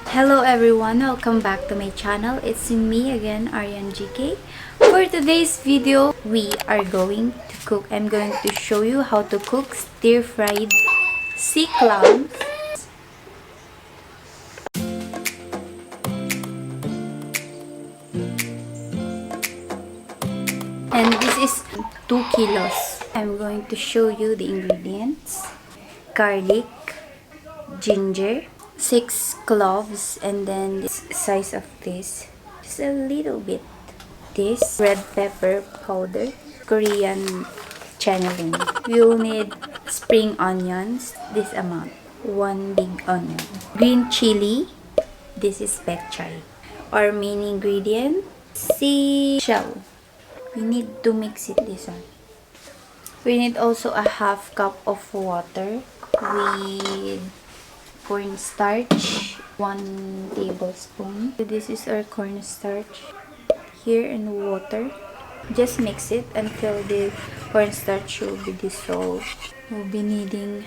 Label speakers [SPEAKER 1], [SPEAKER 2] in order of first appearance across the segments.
[SPEAKER 1] Hello everyone, welcome back to my channel. It's me again, Arianne GK. For today's video, we are going to cook. I'm going to show you how to cook stir-fried sea clams. And this is 2 kilos. I'm going to show you the ingredients. Garlic, ginger, 6 cloves, and then this size of this, just a little bit. This red pepper powder, Korean channeling. You'll need spring onions, this amount, 1 big onion. Green chili, this is pechay. Our main ingredient, seashell. We need to mix it this one. We need also a half cup of water with cornstarch, 1 tablespoon. This is our cornstarch here in water. Just mix it until the cornstarch will be dissolved. We'll be needing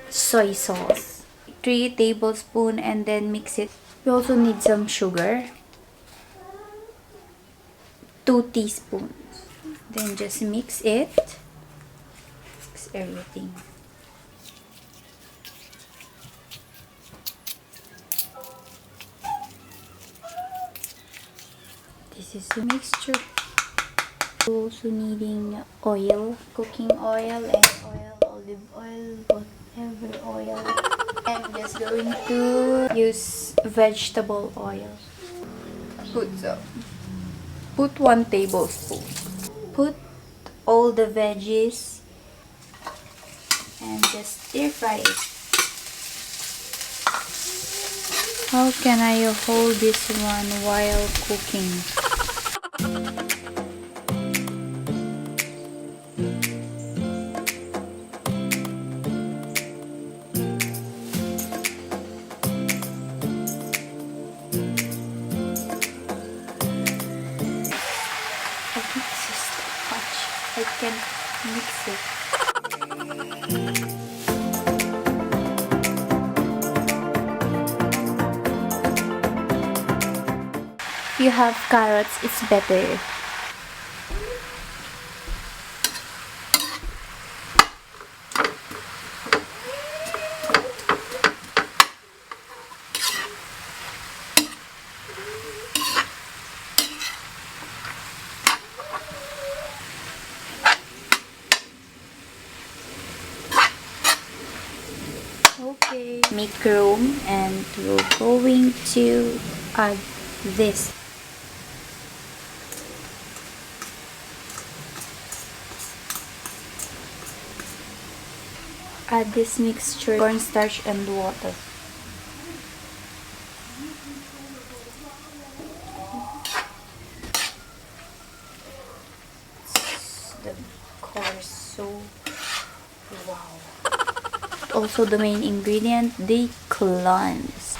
[SPEAKER 1] soy sauce, 3 tablespoons, and then mix it. We also need some sugar, 2 teaspoons. Then just mix it. Mix everything. This is the mixture. We're also needing oil, cooking oil and oil, olive oil, whatever oil. I'm just going to use vegetable oil. Put 1 tablespoon. Put all the veggies and just stir fry it. How can I hold this one while cooking? I think this is too much. I can't mix it. If you have carrots, it's better. Okay, make room, and we're going to add this. Add this mixture, cornstarch and water. The color is so wow. Also the main ingredient, the clams.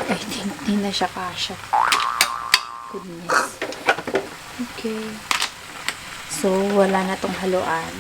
[SPEAKER 1] I think di na siya kasha. Goodness. Okay. So, wala na tong haluan.